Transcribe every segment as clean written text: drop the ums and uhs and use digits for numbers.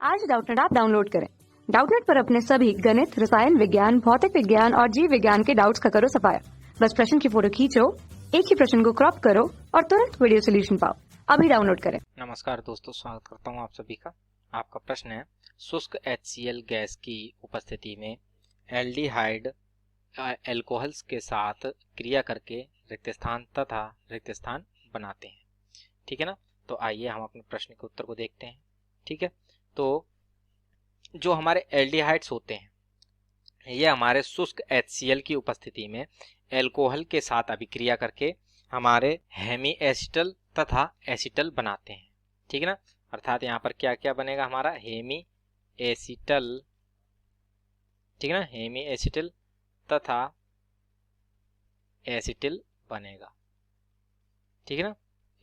आज Doubtnut app download करें। Doubtnut पर अपने सभी गणित, रसायन विज्ञान, भौतिक विज्ञान और जीव विज्ञान के डाउट्स का करो सफाया। बस प्रश्न की फोटो खींचो, एक ही प्रश्न को क्रॉप करो और तुरंत वीडियो सोल्यूशन पाओ। अभी डाउनलोड करें। नमस्कार दोस्तों, स्वागत करता हूं आप सभी का। आपका प्रश्न है, शुष्क HCl गैस की उपस्थिति में एल्डिहाइड एल्कोहल्स के साथ क्रिया करके रिक्त स्थान तथा रिक्त स्थान बनाते हैं। ठीक है ना। तो आइए हम अपने प्रश्न के उत्तर को देखते हैं। ठीक है, तो जो हमारे एल्डिहाइड्स होते हैं ये हमारे शुष्क HCl की उपस्थिति में एल्कोहल के साथ अभिक्रिया करके हमारे हेमी एसिटल तथा एसिटल बनाते हैं। ठीक है ना। अर्थात यहाँ पर क्या क्या बनेगा, हमारा हेमी एसिटल, ठीक है ना, हेमी एसिटल तथा एसिटिल बनेगा। ठीक है ना,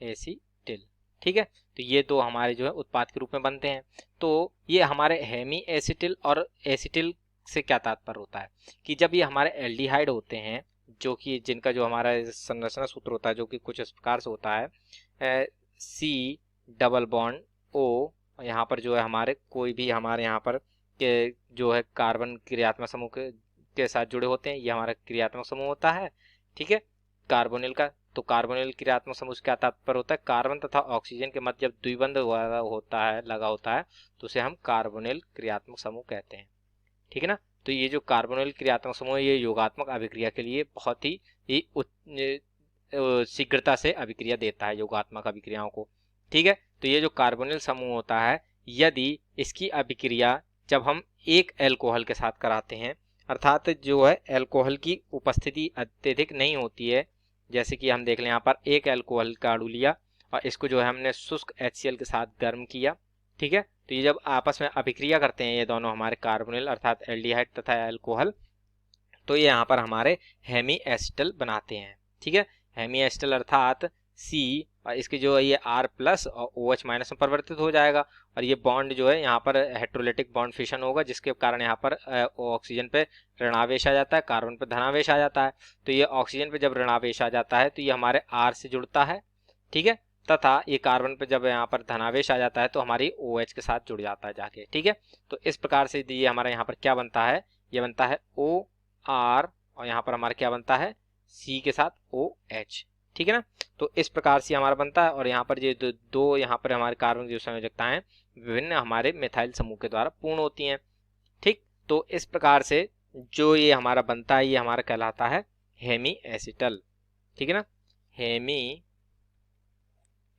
एसिटिल। ठीक है, तो ये दो हमारे जो है उत्पाद के रूप में बनते हैं। तो ये हमारे हेमी एसिटिल और एसिटिल से क्या तात्पर्य होता है कि जब ये हमारे एल्डिहाइड होते हैं, जो कि जिनका जो हमारा संरचना सूत्र होता है जो कि कुछ इस प्रकार से होता है, C डबल बॉन्ड O, यहाँ पर जो है हमारे कोई भी हमारे यहाँ पर के जो है कार्बन क्रियात्मक समूह के साथ जुड़े होते हैं, ये हमारा क्रियात्मक समूह होता है। ठीक है, कार्बोनिल का। तो कार्बोनिल क्रियात्मक समूह क्या तात्पर्य होता है, कार्बन तथा ऑक्सीजन के मध्य जब द्विबंध होता है, लगा होता है, तो उसे हम कार्बोनिल क्रियात्मक समूह कहते हैं। ठीक है ना। तो ये जो कार्बोनिल क्रियात्मक समूह ये योगात्मक अभिक्रिया के लिए बहुत ही शीघ्रता से अभिक्रिया देता है, योगात्मक अभिक्रियाओं को। ठीक है, तो ये जो कार्बोनिल समूह होता है, यदि इसकी अभिक्रिया जब हम एक एल्कोहल के साथ कराते हैं, अर्थात जो है एल्कोहल की उपस्थिति अत्यधिक नहीं होती है, जैसे कि हम देख लें यहाँ पर एक एल्कोहल का अणु लिया और इसको जो है हमने शुष्क HCl के साथ गर्म किया। ठीक है, तो ये जब आपस में अभिक्रिया करते हैं ये दोनों हमारे कार्बोनिल अर्थात एल्डिहाइड तथा एल्कोहल, तो ये यहाँ पर हमारे हेमी एसिटल बनाते हैं। ठीक है, हेमी एसिटल अर्थात C और इसकी जो है ये R प्लस और OH माइनस में परिवर्तित हो जाएगा और ये बॉन्ड जो है यहाँ पर हेट्रोलिटिक बॉन्ड फिशन होगा, जिसके कारण यहाँ पर ऑक्सीजन पे ऋणावेश आ जाता है, कार्बन पे धनावेश आ जाता है। तो ये ऑक्सीजन पे जब ऋणावेश आ जाता है तो ये हमारे R से जुड़ता है। ठीक है, तथा ये कार्बन पे जब यहाँ पर धनावेश आ जाता है तो हमारी OH के साथ जुड़ जाता है जाके। ठीक है, तो इस प्रकार से ये हमारा यहाँ पर क्या बनता है, ये बनता है OR और यहाँ पर हमारा क्या बनता है, C के साथ OH। ठीक है ना, तो इस प्रकार से हमारा बनता है और यहाँ पर ये दो यहाँ पर हमारे कार्बन की संयोजकता है विभिन्न हमारे मिथाइल समूह के द्वारा पूर्ण होती हैं। ठीक, तो इस प्रकार से जो ये हमारा बनता है ये हमारा कहलाता है हेमी एसिटल। ठीक है ना, हेमी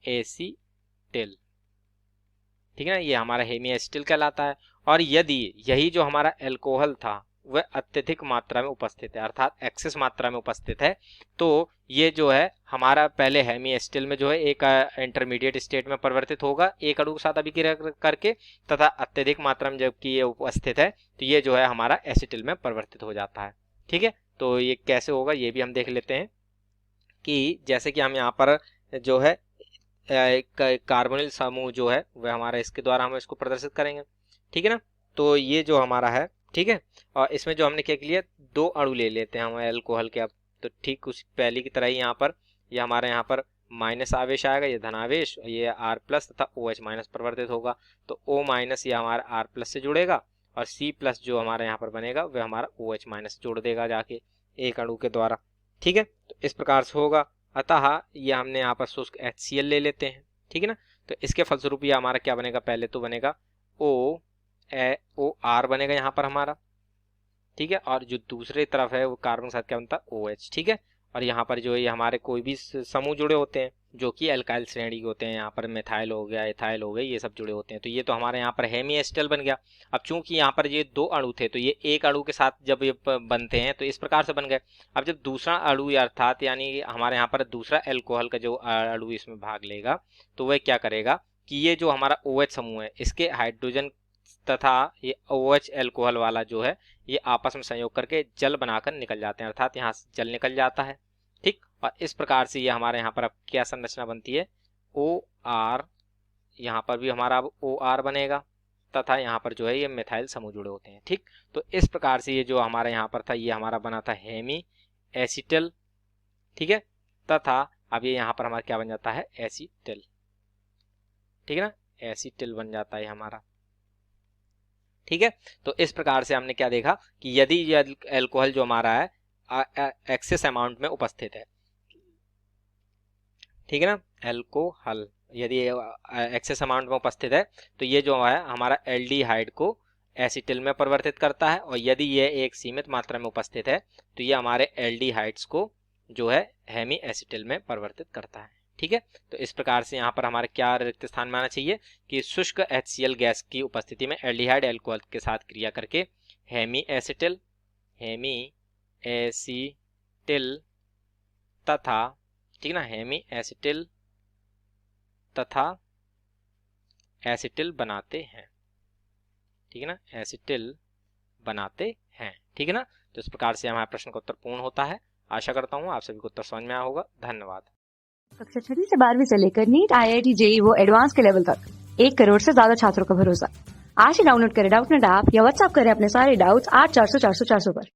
एसिटिल। ठीक है ना, ये हमारा हेमी एसिटिल कहलाता है। और यदि यही जो हमारा एल्कोहल था वह अत्यधिक मात्रा में उपस्थित है, अर्थात एक्सेस मात्रा में उपस्थित है, तो ये जो है हमारा पहले हेमी एसिटिल में जो है एक इंटरमीडिएट स्टेट में परिवर्तित होगा एक अणु के साथ अभिक्रिया करके, तथा अत्यधिक मात्रा में जबकि ये उपस्थित है तो ये जो है हमारा एसिटिल में परिवर्तित हो जाता है। ठीक है, तो ये कैसे होगा ये भी हम देख लेते हैं कि जैसे कि हम यहाँ पर जो है कार्बोनिल समूह जो है वह हमारा इसके द्वारा हम इसको प्रदर्शित करेंगे। ठीक है ना, तो ये जो हमारा है, ठीक है, और इसमें जो हमने क्या किया, दो अणु ले लेते हैं हम एल्कोहल के। अब तो ठीक उस पहले की तरह ही यहाँ पर ये हमारे यहाँ पर माइनस आवेश आएगा, ये धनावेश, और ये R प्लस तथा OH माइनस परिवर्तित होगा, तो O माइनस ये हमारा R प्लस से जुड़ेगा और C प्लस जो हमारे यहाँ पर बनेगा वह हमारा OH माइनस जोड़ देगा जाके एक अणु के द्वारा। ठीक है, तो इस प्रकार से होगा। अतः ये हमने यहाँ पर शुष्क HCl ले लेते हैं। ठीक है ना, तो इसके फलस्वरूप ये हमारा क्या बनेगा, पहले तो बनेगा OR बनेगा यहाँ पर हमारा। ठीक है, और जो दूसरे तरफ है वो कार्बन के साथ क्या बनता है, OH। ठीक है, और यहाँ पर जो ये हमारे कोई भी समूह जुड़े होते हैं जो कि एल्काइल श्रेणी के होते हैं, यहाँ पर मिथाइल हो गया, इथाइल हो गए, ये सब जुड़े होते हैं, तो ये तो हमारे यहाँ पर हेमी एसिटल बन गया। अब चूंकि यहाँ पर ये दो अणु थे तो ये एक अणु के साथ जब ये बनते हैं तो इस प्रकार से बन गए। अब जब दूसरा अणु अर्थात यानी हमारे यहाँ पर दूसरा एल्कोहल का जो अणु इसमें भाग लेगा तो वह क्या करेगा कि ये जो हमारा OH समूह है इसके हाइड्रोजन तथा ये OH एल्कोहल वाला जो है ये आपस में संयोग करके जल बनाकर निकल जाते हैं, अर्थात यहाँ से जल निकल जाता है। ठीक, और इस प्रकार से ये हमारे यहाँ पर अब क्या संरचना बनती है, OR, यहाँ पर भी हमारा अब OR बनेगा तथा यहाँ पर जो है ये मिथाइल समूह जुड़े होते हैं। ठीक, तो इस प्रकार से ये जो हमारा यहाँ पर था ये हमारा बना था हेमी एसिटल। ठीक है, तथा अब ये यहाँ पर हमारा क्या बन जाता है, एसिटिल। ठीक है ना, एसिटिल बन जाता है हमारा। ठीक है। तो इस प्रकार से हमने क्या देखा कि यदि यह एल्कोहल जो हमारा है एक्सेस अमाउंट में उपस्थित है, ठीक है ना, एल्कोहल यदि एक्सेस अमाउंट में उपस्थित है तो ये जो है हमारा एल्डिहाइड को एसिटिल में परिवर्तित करता है, और यदि ये एक सीमित मात्रा में उपस्थित है तो ये हमारे एल्डिहाइड्स को जो है हेमी एसिटिल में परिवर्तित करता है, ठीक है। तो इस प्रकार से यहाँ पर हमारे क्या रिक्त स्थान में आना चाहिए कि शुष्क HCl गैस की उपस्थिति में एल्डिहाइड एल्कोहल के साथ क्रिया करके हेमी एसिटिल तथा, ठीक ना, हेमी एसिटिल तथा एसिटिल बनाते हैं, ठीक है ना, एसिटिल बनाते हैं, ठीक है ना। तो इस प्रकार से हमारा प्रश्न का उत्तर पूर्ण होता है। आशा करता हूँ आप सभी को उत्तर समझ में आया होगा। धन्यवाद। कक्षा 6 से 12वीं से लेकर नीट, IIT, JEE वो एडवांस के लेवल तक 1 करोड़ से ज्यादा छात्रों का भरोसा। आज ही डाउनलोड करें डाउटनेट ऐप या व्हाट्सएप करें अपने सारे डाउट्स 8400 400 400 पर।